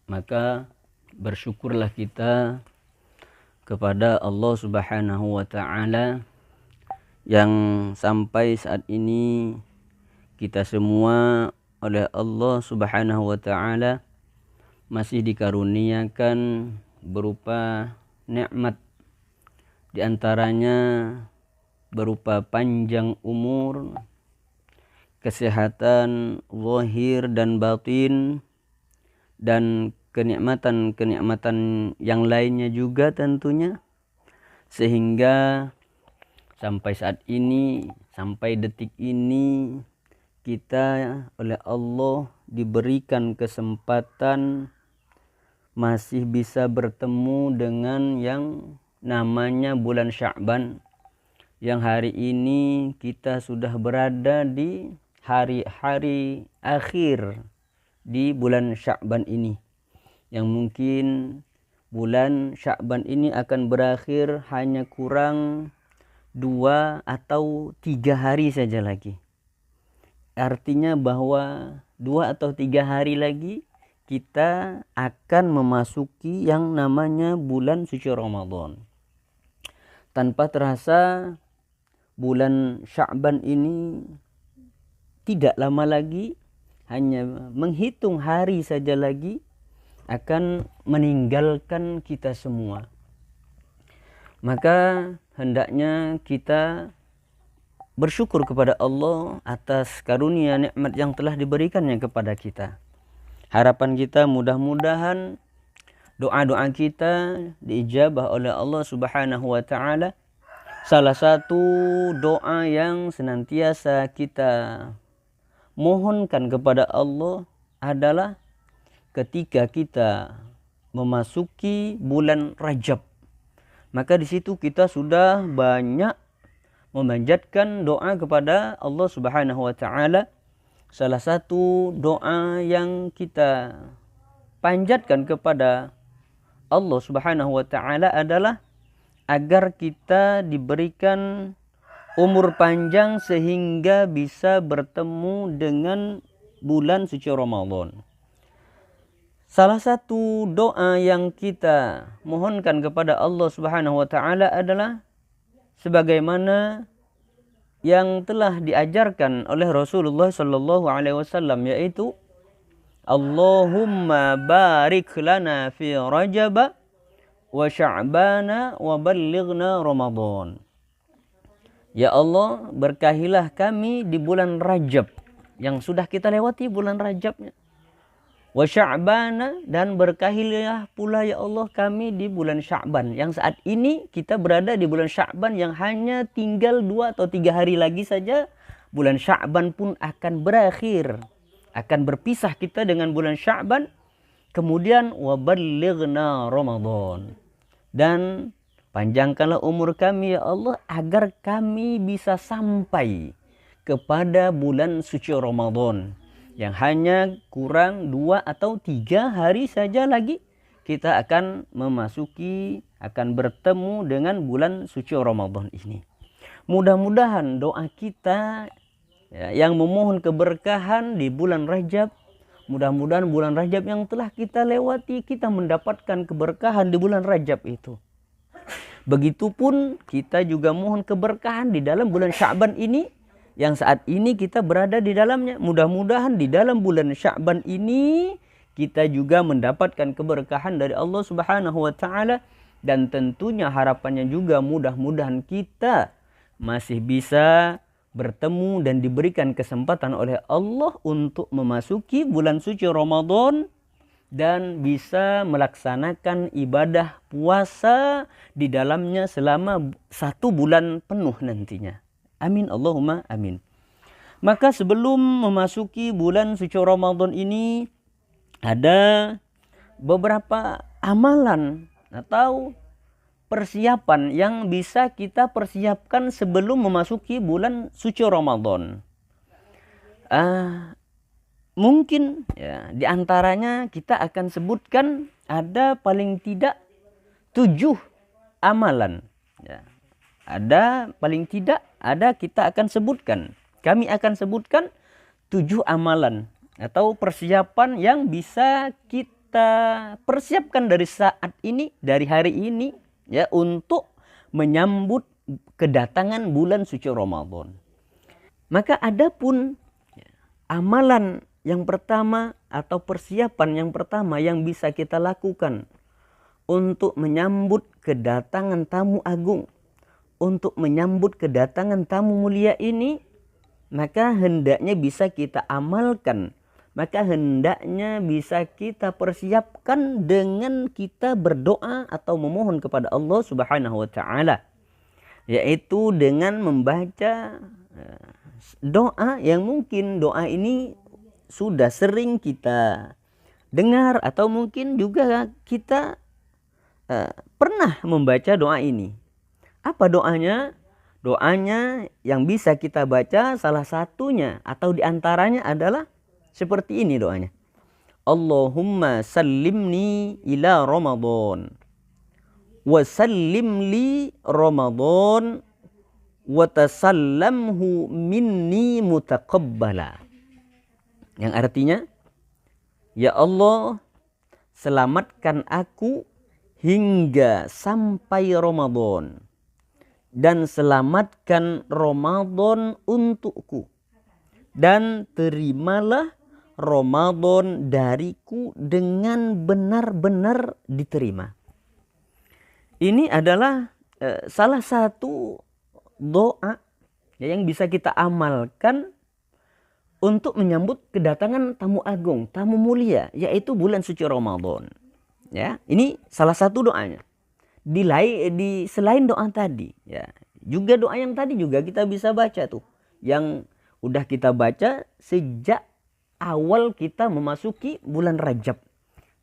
maka bersyukurlah kita kepada Allah Subhanahu wa taala yang sampai saat ini kita semua oleh Allah Subhanahu wa taala masih dikaruniakan berupa nikmat, di antaranya berupa panjang umur, kesehatan zahir dan batin, dan kenikmatan-kenikmatan yang lainnya juga tentunya, sehingga sampai saat ini, sampai detik ini, kita oleh Allah diberikan kesempatan masih bisa bertemu dengan yang namanya bulan Sya'ban, yang hari ini kita sudah berada di hari-hari akhir di bulan Sya'ban ini, yang mungkin bulan Sya'ban ini akan berakhir hanya kurang 2 atau 3 hari saja lagi. Artinya bahwa 2 atau 3 hari lagi kita akan memasuki yang namanya bulan suci Ramadan. Tanpa terasa bulan Sya'ban ini tidak lama lagi, hanya menghitung hari saja lagi akan meninggalkan kita semua. Maka hendaknya kita bersyukur kepada Allah atas karunia nikmat yang telah diberikannya kepada kita. Harapan kita mudah-mudahan doa-doa kita diijabah oleh Allah Subhanahu wa taala. Salah satu doa yang senantiasa kita mohonkan kepada Allah adalah ketika kita memasuki bulan Rajab. Maka di situ kita sudah banyak memanjatkan doa kepada Allah Subhanahu wa taala. Salah satu doa yang kita panjatkan kepada Allah Subhanahu wa taala adalah agar kita diberikan umur panjang sehingga bisa bertemu dengan bulan suci Ramadan. Salah satu doa yang kita mohonkan kepada Allah Subhanahu wa taala adalah sebagaimana yang telah diajarkan oleh Rasulullah sallallahu alaihi wasallam, yaitu Allahumma barik lana fi Rajab wa Sya'bana wa ballighna Ramadan. Ya Allah, berkahilah kami di bulan Rajab yang sudah kita lewati bulan Rajabnya. Wa Sya'bana, dan berkahilah pula ya Allah kami di bulan Sya'ban, yang saat ini kita berada di bulan Sya'ban yang hanya tinggal 2 atau 3 hari lagi saja bulan Sya'ban pun akan berakhir, akan berpisah kita dengan bulan Sya'ban. Kemudian wa ballighna Ramadan, dan panjangkanlah umur kami ya Allah agar kami bisa sampai kepada bulan suci Ramadan yang hanya kurang 2 atau 3 hari saja lagi kita akan memasuki, akan bertemu dengan bulan suci Ramadan ini. Mudah-mudahan doa kita yang memohon keberkahan di bulan Rajab, mudah-mudahan bulan Rajab yang telah kita lewati, kita mendapatkan keberkahan di bulan Rajab itu. Begitupun kita juga mohon keberkahan di dalam bulan Sya'ban ini, yang saat ini kita berada di dalamnya. Mudah-mudahan di dalam bulan Sya'ban ini kita juga mendapatkan keberkahan dari Allah Subhanahu wa taala, dan tentunya harapannya juga mudah-mudahan kita masih bisa bertemu dan diberikan kesempatan oleh Allah untuk memasuki bulan suci Ramadan dan bisa melaksanakan ibadah puasa di dalamnya selama 1 bulan penuh nantinya. Amin Allahumma amin. Maka sebelum memasuki bulan suci Ramadan ini, ada beberapa amalan atau persiapan yang bisa kita persiapkan sebelum memasuki bulan suci Ramadan. Mungkin ya, di antaranya kita akan sebutkan ada paling tidak 7 amalan. Ya. Ada paling tidak, ada kita akan sebutkan. Kami akan sebutkan 7 amalan atau persiapan yang bisa kita kita persiapkan dari saat ini, dari hari ini ya, untuk menyambut kedatangan bulan suci Ramadan. Maka adapun amalan yang pertama atau persiapan yang pertama yang bisa kita lakukan untuk menyambut kedatangan tamu agung, untuk menyambut kedatangan tamu mulia ini, maka hendaknya bisa kita amalkan, maka hendaknya bisa kita persiapkan dengan kita berdoa atau memohon kepada Allah Subhanahu wa taala, yaitu dengan membaca doa yang mungkin doa ini sudah sering kita dengar atau mungkin juga kita pernah membaca doa ini. Apa doanya? Doanya yang bisa kita baca salah satunya atau diantaranya adalah seperti ini doanya. Allahumma sallimni ila Ramadan wa sallim li Ramadan wa tasallamhu minni mutaqabbala. Yang artinya, ya Allah, selamatkan aku hingga sampai Ramadan, dan selamatkan Ramadan untukku, dan terimalah Ramadan dariku dengan benar-benar diterima. Ini adalah salah satu doa yang bisa kita amalkan untuk menyambut kedatangan tamu agung, tamu mulia, yaitu bulan suci Ramadan. Ya, ini salah satu doanya. Selain doa tadi, ya, juga doa yang tadi juga kita bisa baca tuh, yang udah kita baca sejak awal kita memasuki bulan Rajab,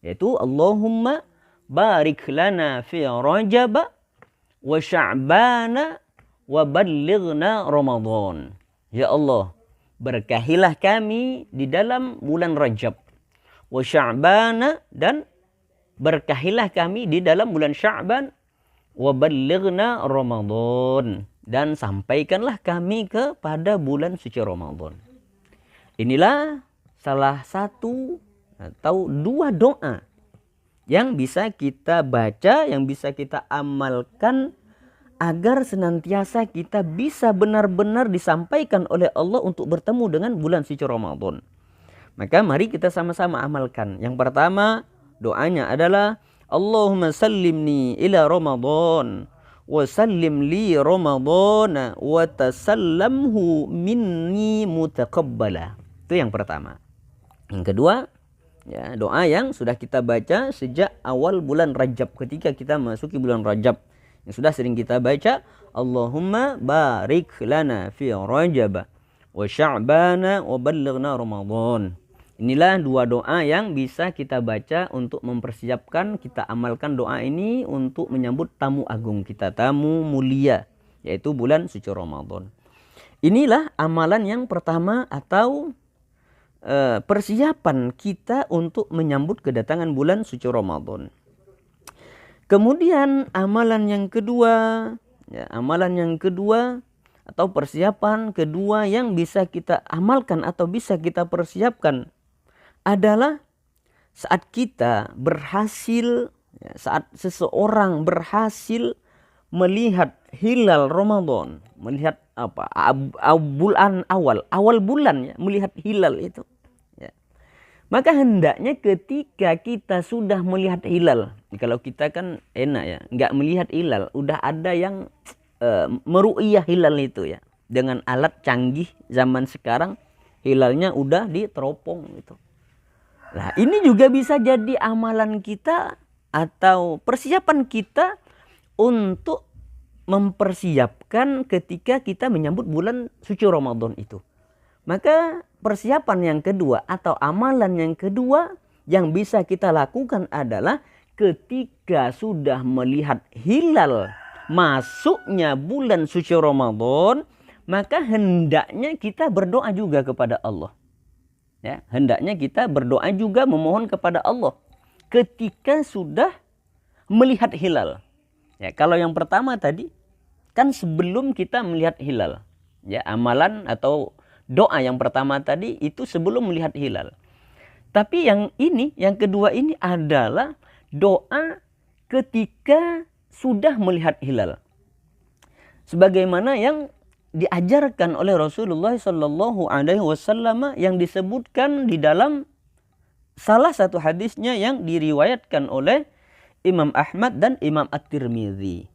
yaitu Allahumma barik lana fi Rajab wa Sya'bana wa ballighna Ramadan. Ya Allah, berkahilah kami di dalam bulan Rajab, wa Sya'bana, dan berkahilah kami di dalam bulan Sya'ban, wa ballighna Ramadan, dan sampaikanlah kami kepada bulan suci Ramadan. Inilah salah satu atau dua doa yang bisa kita baca, yang bisa kita amalkan agar senantiasa kita bisa benar-benar disampaikan oleh Allah untuk bertemu dengan bulan suci Ramadan. Maka mari kita sama-sama amalkan. Yang pertama, doanya adalah Allahumma sallimni ila Ramadan wa sallim li Ramadan wa tasallamhu minni mutaqabbala. Itu yang pertama. Yang kedua, ya, doa yang sudah kita baca sejak awal bulan Rajab, ketika kita masuki bulan Rajab, yang sudah sering kita baca, Allahumma barik lana fi Rajab wa Sya'bana wa ballighna Ramadan. Inilah dua doa yang bisa kita baca untuk mempersiapkan, kita amalkan doa ini untuk menyambut tamu agung kita, tamu mulia, yaitu bulan suci Ramadan. Inilah amalan yang pertama atau persiapan kita untuk menyambut kedatangan bulan suci Ramadan. Kemudian amalan yang kedua, ya, amalan yang kedua atau persiapan kedua yang bisa kita amalkan atau bisa kita persiapkan adalah saat kita berhasil, ya, saat seseorang berhasil melihat hilal Ramadan, melihat apa? Bulan awal bulan, ya, melihat hilal itu. Ya. Maka hendaknya ketika kita sudah melihat hilal, kalau kita kan enak ya, nggak melihat hilal, udah ada yang meru'iyah hilal itu ya, dengan alat canggih zaman sekarang, hilalnya udah diteropong gitu. Nah, ini juga bisa jadi amalan kita atau persiapan kita untuk mempersiapkan ketika kita menyambut bulan suci Ramadan itu. Maka persiapan yang kedua atau amalan yang kedua yang bisa kita lakukan adalah ketika sudah melihat hilal masuknya bulan suci Ramadan, maka hendaknya kita berdoa juga kepada Allah. Ya, hendaknya kita berdoa juga memohon kepada Allah ketika sudah melihat hilal. Ya, kalau yang pertama tadi kan sebelum kita melihat hilal. Ya, amalan atau doa yang pertama tadi itu sebelum melihat hilal. Tapi yang ini, yang kedua ini adalah doa ketika sudah melihat hilal. Sebagaimana yang diajarkan oleh Rasulullah Sallallahu Alaihi Wasallam yang disebutkan di dalam salah satu hadisnya yang diriwayatkan oleh Imam Ahmad dan Imam At-Tirmidzi.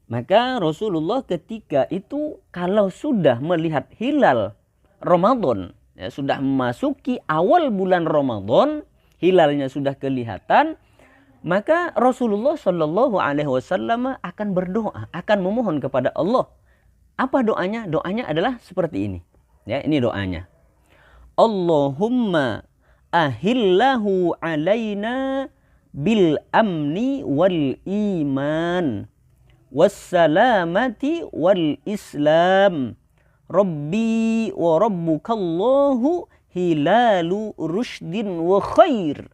Maka Rasulullah ketika itu kalau sudah melihat hilal Ramadan, ya, sudah memasuki awal bulan Ramadan, hilalnya sudah kelihatan, maka Rasulullah Shallallahu Alaihi Wasallam akan berdoa, akan memohon kepada Allah. Apa doanya? Doanya adalah seperti ini. Ya, ini doanya. Allahumma ahillahu alaina bil amni wal iman wassalamati wal islam. Rabbi wa rabbukallahu hilalu rushdin wa khair.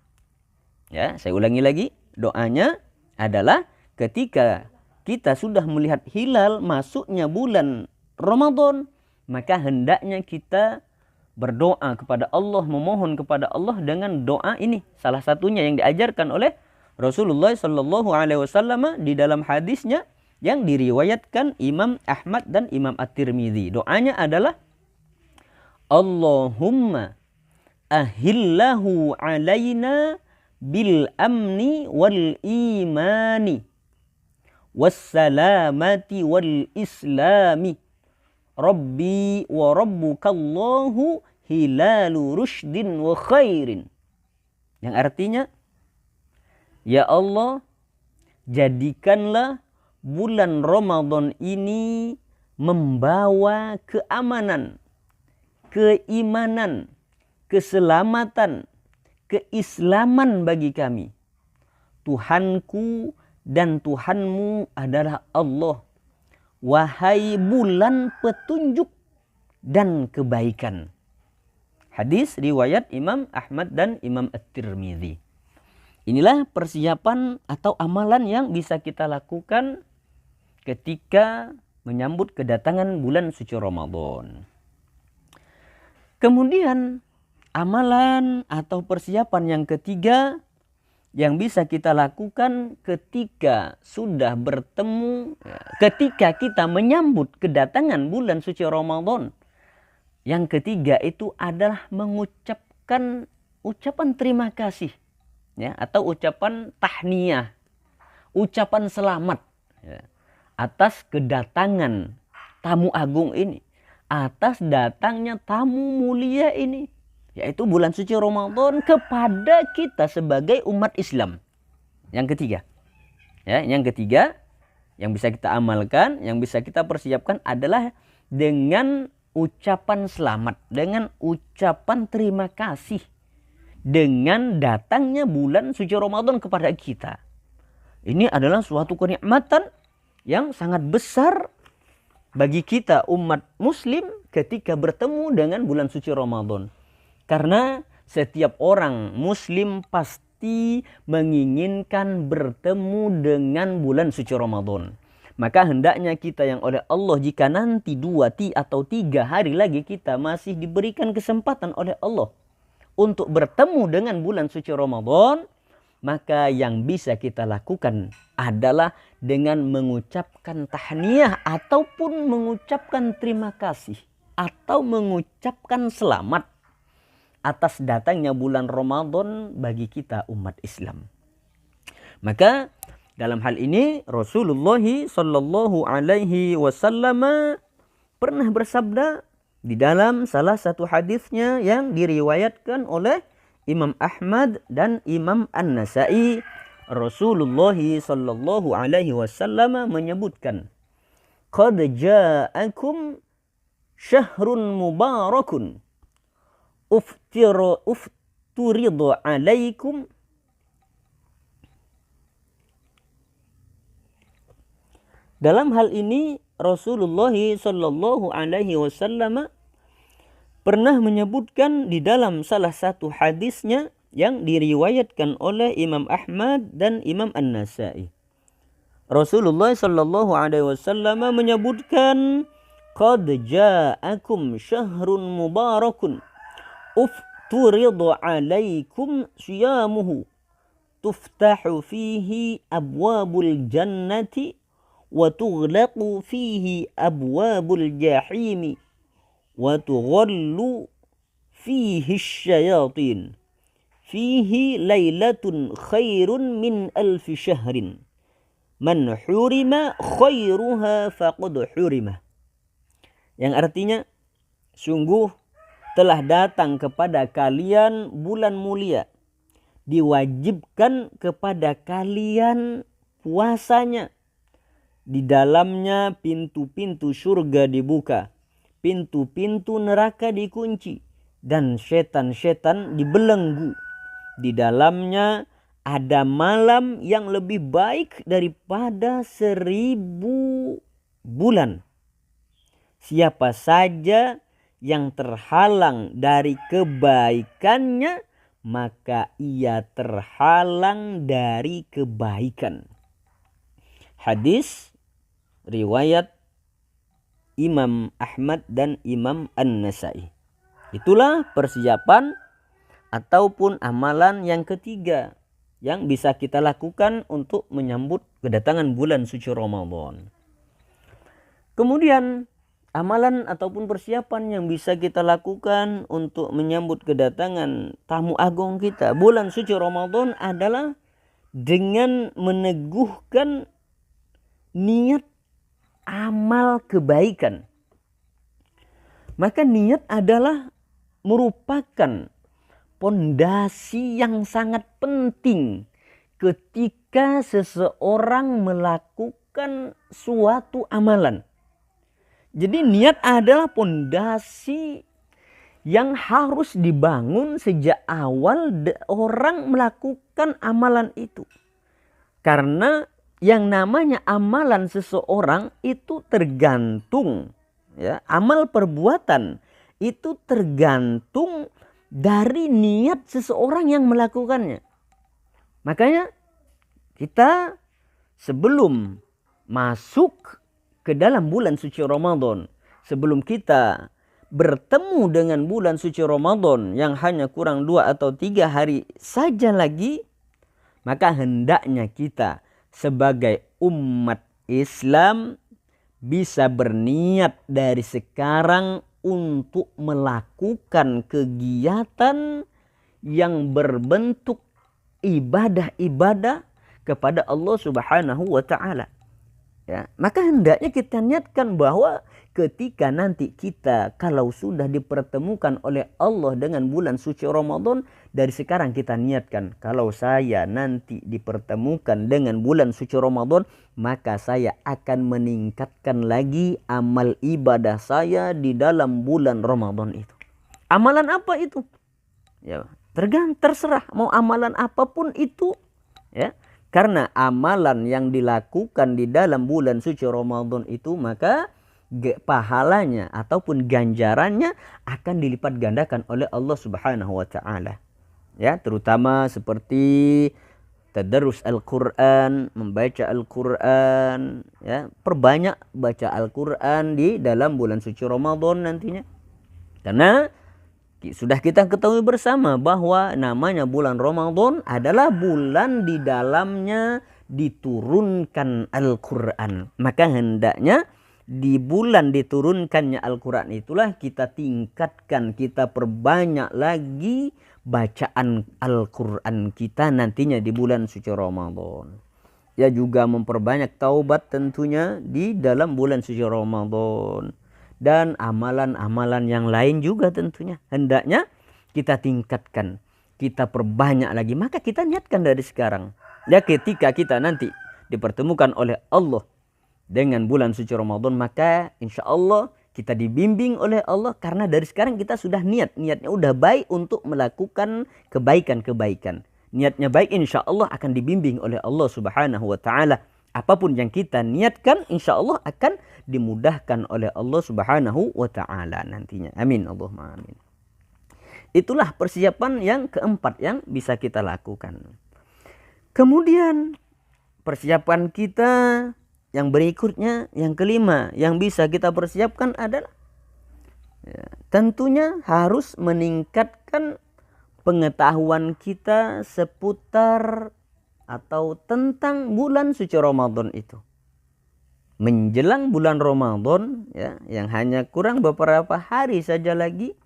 Ya, saya ulangi lagi. Doanya adalah ketika kita sudah melihat hilal masuknya bulan Ramadan, maka hendaknya kita berdoa kepada Allah, memohon kepada Allah dengan doa ini. Salah satunya yang diajarkan oleh Rasulullah Sallallahu Alaihi Wasallam di dalam hadisnya yang diriwayatkan Imam Ahmad dan Imam At-Tirmidzi. Doanya adalah Allahumma ahillahu alaina bil amni wal imani wassalamati wal islami. Rabbi wa rabbukallahu hilalu rushdin wa khairin. Yang artinya, ya Allah, jadikanlah bulan Ramadan ini membawa keamanan, keimanan, keselamatan, keislaman bagi kami. Tuhanku dan Tuhanmu adalah Allah. Wahai bulan petunjuk dan kebaikan. Hadis riwayat Imam Ahmad dan Imam At-Tirmidzi. Inilah persiapan atau amalan yang bisa kita lakukan ketika menyambut kedatangan bulan suci Ramadan. Kemudian amalan atau persiapan yang ketiga yang bisa kita lakukan ketika sudah bertemu, ketika kita menyambut kedatangan bulan suci Ramadan. Yang ketiga itu adalah mengucapkan ucapan terima kasih, ya, atau ucapan tahniyah, ucapan selamat, ya, atas kedatangan tamu agung ini, atas datangnya tamu mulia ini, yaitu bulan suci Ramadan kepada kita sebagai umat Islam. Yang ketiga, ya, yang ketiga yang bisa kita amalkan, yang bisa kita persiapkan adalah dengan ucapan selamat, dengan ucapan terima kasih dengan datangnya bulan suci Ramadan kepada kita. Ini adalah suatu kenikmatan yang sangat besar bagi kita umat muslim ketika bertemu dengan bulan suci Ramadan. Karena setiap orang muslim pasti menginginkan bertemu dengan bulan suci Ramadan. Maka hendaknya kita yang oleh Allah, jika nanti 2 atau 3 hari lagi kita masih diberikan kesempatan oleh Allah untuk bertemu dengan bulan suci Ramadan, maka yang bisa kita lakukan adalah dengan mengucapkan tahniyah ataupun mengucapkan terima kasih atau mengucapkan selamat atas datangnya bulan Ramadan bagi kita umat Islam. Maka dalam hal ini Rasulullah Sallallahu Alaihi Wasallam pernah bersabda di dalam salah satu hadisnya yang diriwayatkan oleh Imam Ahmad dan Imam An-Nasai. Rasulullah Sallallahu Alaihi Wasallam menyebutkan, "Qad ja'akum syahrun mubarakun ufturidu alaikum Dalam hal ini Rasulullah Sallallahu Alaihi Wasallam pernah menyebutkan di dalam salah satu hadisnya yang diriwayatkan oleh Imam Ahmad dan Imam An-Nasai. Rasulullah Sallallahu Alaihi Wasallam menyebutkan, "Qad ja'akum syahrun mubarakun turidu alaikum siyamuhu tuftahu fihi abwabul jannati wa tughlaqu fihi abwabul jahimi wa tughallu fihi syayatin fihi lailatun khairun min alfi syahrin man hurima khairuha faqad hurima. Yang artinya, sungguh telah datang kepada kalian bulan mulia, diwajibkan kepada kalian puasanya, di dalamnya pintu-pintu surga dibuka, pintu-pintu neraka dikunci, dan setan-setan dibelenggu. Di dalamnya ada malam yang lebih baik daripada 1000 bulan. Siapa saja yang terhalang dari kebaikannya, maka ia terhalang dari kebaikan. Hadis riwayat Imam Ahmad dan Imam An-Nasai. Itulah persiapan ataupun amalan yang ketiga yang bisa kita lakukan untuk menyambut kedatangan bulan suci Ramadan. Kemudian amalan ataupun persiapan yang bisa kita lakukan untuk menyambut kedatangan tamu agung kita bulan suci Ramadan adalah dengan meneguhkan niat amal kebaikan. Maka niat adalah merupakan pondasi yang sangat penting ketika seseorang melakukan suatu amalan. Jadi niat adalah pondasi yang harus dibangun sejak awal orang melakukan amalan itu. Karena yang namanya amalan seseorang itu tergantung, ya, amal perbuatan itu tergantung dari niat seseorang yang melakukannya. Makanya kita sebelum masuk ke dalam bulan suci Ramadan, sebelum kita bertemu dengan bulan suci Ramadan yang hanya kurang 2 atau 3 hari saja lagi, maka hendaknya kita sebagai umat Islam bisa berniat dari sekarang untuk melakukan kegiatan yang berbentuk ibadah-ibadah kepada Allah Subhanahu wa taala. Ya, maka hendaknya kita niatkan bahwa ketika nanti kita kalau sudah dipertemukan oleh Allah dengan bulan suci Ramadan, dari sekarang kita niatkan, kalau saya nanti dipertemukan dengan bulan suci Ramadan, maka saya akan meningkatkan lagi amal ibadah saya di dalam bulan Ramadan itu. Amalan apa itu? Ya, terserah mau amalan apapun itu, ya. Karena amalan yang dilakukan di dalam bulan suci Ramadan itu, maka pahalanya ataupun ganjarannya akan dilipat gandakan oleh Allah Subhanahu wa taala. Ya, terutama seperti tadarrus Al-Qur'an, membaca Al-Qur'an, ya, perbanyak baca Al-Qur'an di dalam bulan suci Ramadan nantinya. Karena sudah kita ketahui bersama bahwa namanya bulan Ramadan adalah bulan di dalamnya diturunkan Al-Quran. Maka hendaknya di bulan diturunkannya Al-Quran itulah kita tingkatkan, kita perbanyak lagi bacaan Al-Quran kita nantinya di bulan suci Ramadan. Ya, juga memperbanyak taubat tentunya di dalam bulan suci Ramadan. Dan amalan-amalan yang lain juga tentunya hendaknya kita tingkatkan, kita perbanyak lagi. Maka kita niatkan dari sekarang, ya, ketika kita nanti dipertemukan oleh Allah dengan bulan suci Ramadan, maka insya Allah kita dibimbing oleh Allah. Karena dari sekarang kita sudah niatnya udah baik untuk melakukan kebaikan-kebaikan. Niatnya baik, insya Allah akan dibimbing oleh Allah Subhanahu wa taala. Apapun yang kita niatkan, insya Allah akan dimudahkan oleh Allah Subhanahu wa taala nantinya. Amin, Allahumma amin. Itulah persiapan yang keempat yang bisa kita lakukan. Kemudian persiapan kita yang berikutnya, yang kelima yang bisa kita persiapkan adalah, ya, tentunya harus meningkatkan pengetahuan kita seputar atau tentang bulan suci Ramadan itu. Menjelang bulan Ramadan ya, yang hanya kurang beberapa hari saja lagi,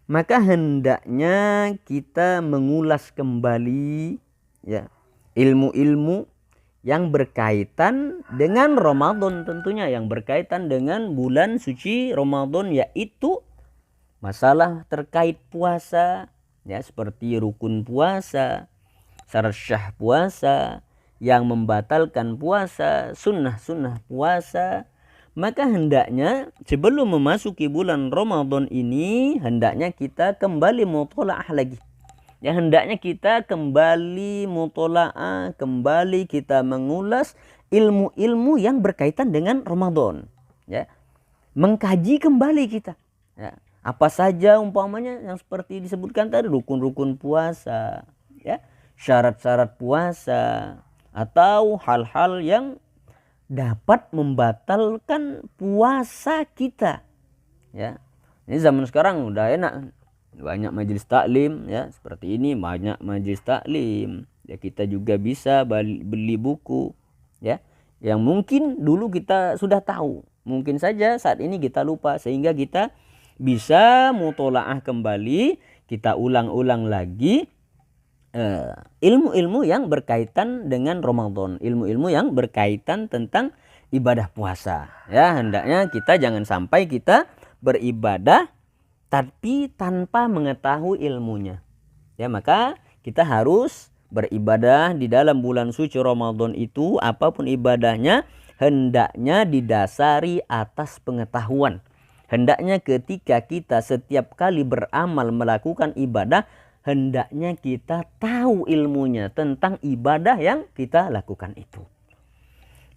maka hendaknya kita mengulas kembali ya ilmu-ilmu yang berkaitan dengan Ramadan, tentunya yang berkaitan dengan bulan suci Ramadan, yaitu masalah terkait puasa ya, seperti rukun puasa, syarat syah puasa, yang membatalkan puasa, sunnah-sunnah puasa. Maka hendaknya sebelum memasuki bulan Ramadan ini, hendaknya kita kembali mutola'ah lagi. Ya, hendaknya kita kembali mutola'ah, kembali kita mengulas ilmu-ilmu yang berkaitan dengan Ramadan. Ya, mengkaji kembali kita. Ya, apa saja umpamanya yang seperti disebutkan tadi, rukun-rukun puasa, ya, syarat-syarat puasa, atau hal-hal yang dapat membatalkan puasa kita. Ya, ini zaman sekarang udah enak, banyak majelis taklim ya, seperti ini banyak majelis taklim. Ya, kita juga bisa beli buku ya, yang mungkin dulu kita sudah tahu, mungkin saja saat ini kita lupa, sehingga kita bisa mutolaah kembali, kita ulang-ulang lagi ilmu-ilmu yang berkaitan dengan Ramadan, ilmu-ilmu yang berkaitan tentang ibadah puasa. Ya, hendaknya kita jangan sampai kita beribadah tapi tanpa mengetahui ilmunya. Ya, maka kita harus beribadah di dalam bulan suci Ramadan itu, apapun ibadahnya hendaknya didasari atas pengetahuan. Hendaknya ketika kita setiap kali beramal melakukan ibadah, hendaknya kita tahu ilmunya tentang ibadah yang kita lakukan itu.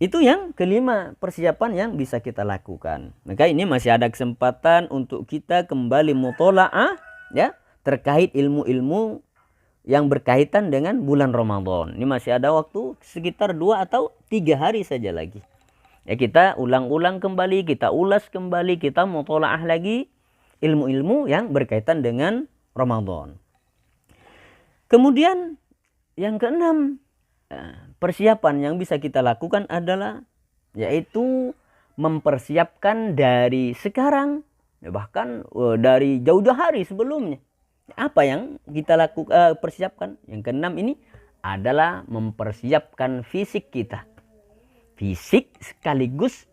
Itu yang kelima, persiapan yang bisa kita lakukan. Maka ini masih ada kesempatan untuk kita kembali mutola'ah ya, terkait ilmu-ilmu yang berkaitan dengan bulan Ramadan. Ini masih ada waktu sekitar 2 atau 3 hari saja lagi. Ya, kita ulang-ulang kembali, kita ulas kembali, kita mutola'ah lagi ilmu-ilmu yang berkaitan dengan Ramadan. Kemudian yang keenam, persiapan yang bisa kita lakukan adalah yaitu mempersiapkan dari sekarang, bahkan dari jauh-jauh hari sebelumnya. Apa yang kita lakukan, persiapkan? Yang keenam ini adalah mempersiapkan fisik kita, fisik sekaligus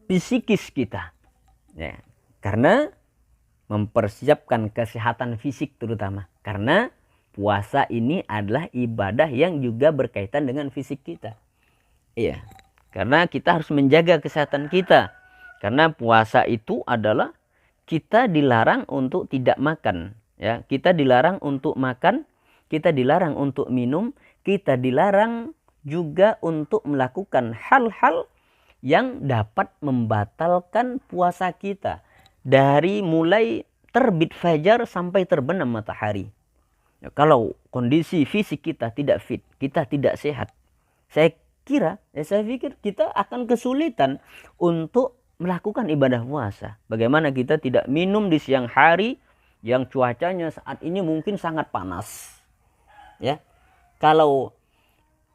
psikis kita. Ya, karena mempersiapkan kesehatan fisik terutama, karena puasa ini adalah ibadah yang juga berkaitan dengan fisik kita. Iya, karena kita harus menjaga kesehatan kita. Karena puasa itu adalah kita dilarang untuk tidak makan. Ya, kita dilarang untuk makan, kita dilarang untuk minum, kita dilarang juga untuk melakukan hal-hal yang dapat membatalkan puasa kita. Dari mulai terbit fajar sampai terbenam matahari. Ya, kalau kondisi fisik kita tidak fit, kita tidak sehat, saya pikir kita akan kesulitan untuk melakukan ibadah puasa. Bagaimana kita tidak minum di siang hari yang cuacanya saat ini mungkin sangat panas. Ya, kalau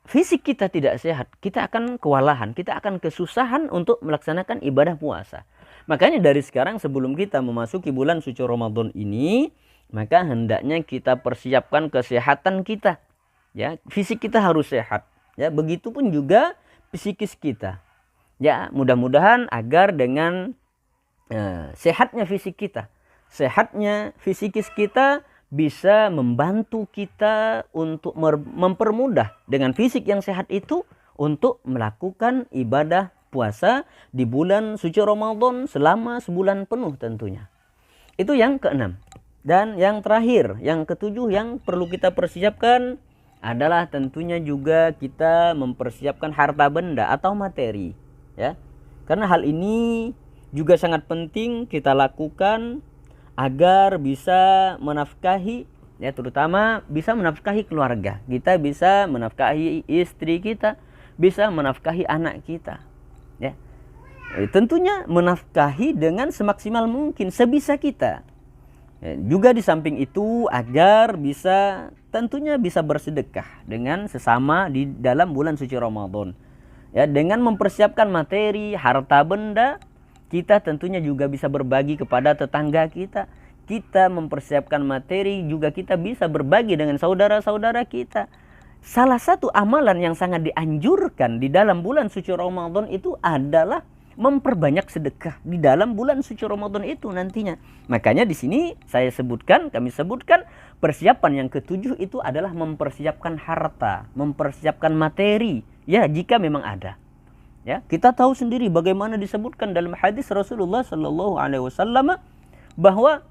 fisik kita tidak sehat, kita akan kewalahan, kita akan kesusahan untuk melaksanakan ibadah puasa. Makanya dari sekarang sebelum kita memasuki bulan suci Ramadan ini, maka hendaknya kita persiapkan kesehatan kita. Ya, fisik kita harus sehat. Ya, begitupun juga psikis kita. Ya, mudah-mudahan agar dengan sehatnya fisik kita, sehatnya psikis kita bisa membantu kita untuk mempermudah dengan fisik yang sehat itu untuk melakukan ibadah puasa di bulan suci Ramadan selama sebulan penuh tentunya. Itu yang keenam. Dan yang terakhir, yang ketujuh yang perlu kita persiapkan adalah tentunya juga kita mempersiapkan harta benda atau materi. Ya, karena hal ini juga sangat penting kita lakukan agar bisa menafkahi, ya, terutama bisa menafkahi keluarga. Kita bisa menafkahi istri kita, bisa menafkahi anak kita. Ya, tentunya menafkahi dengan semaksimal mungkin sebisa kita. Juga di samping itu agar tentunya bisa bersedekah dengan sesama di dalam bulan suci Ramadan. Ya, dengan mempersiapkan materi, harta benda, kita tentunya juga bisa berbagi kepada tetangga kita. Kita mempersiapkan materi, juga kita bisa berbagi dengan saudara-saudara kita. Salah satu amalan yang sangat dianjurkan di dalam bulan suci Ramadan itu adalah memperbanyak sedekah di dalam bulan suci Ramadan itu nantinya. Makanya di sini kami sebutkan persiapan yang ketujuh itu adalah mempersiapkan harta, mempersiapkan materi, ya jika memang ada. Ya, kita tahu sendiri bagaimana disebutkan dalam hadis Rasulullah Shallallahu Alaihi Wasallam bahwa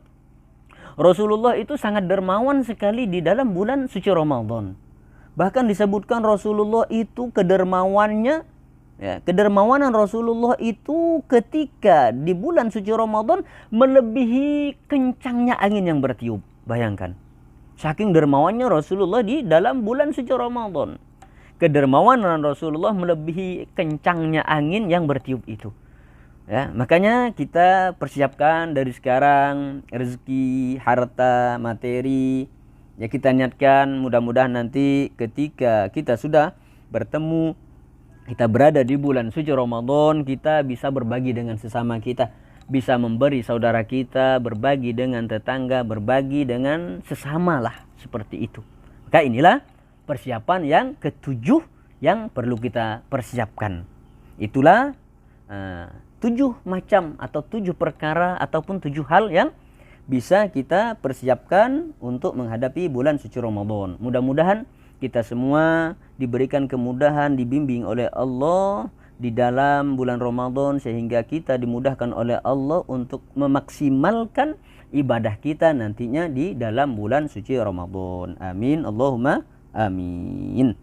Rasulullah itu sangat dermawan sekali di dalam bulan suci Ramadan. Bahkan disebutkan Rasulullah itu kedermawanan Rasulullah itu ketika di bulan suci Ramadan melebihi kencangnya angin yang bertiup. Bayangkan, saking dermawannya Rasulullah di dalam bulan suci Ramadan. Kedermawanan Rasulullah melebihi kencangnya angin yang bertiup itu. Ya, makanya kita persiapkan dari sekarang rezeki, harta, materi. Ya, kita niatkan mudah-mudahan nanti ketika kita sudah bertemu, kita berada di bulan suci Ramadan, kita bisa berbagi dengan sesama kita, bisa memberi saudara kita, berbagi dengan tetangga, berbagi dengan sesama lah, seperti itu. Maka inilah persiapan yang ketujuh yang perlu kita persiapkan. Itulah 7 macam atau 7 perkara ataupun 7 hal yang bisa kita persiapkan untuk menghadapi bulan suci Ramadan. Mudah-mudahan kita semua diberikan kemudahan, dibimbing oleh Allah di dalam bulan Ramadan, sehingga kita dimudahkan oleh Allah untuk memaksimalkan ibadah kita nantinya di dalam bulan suci Ramadan. Amin, Allahumma amin.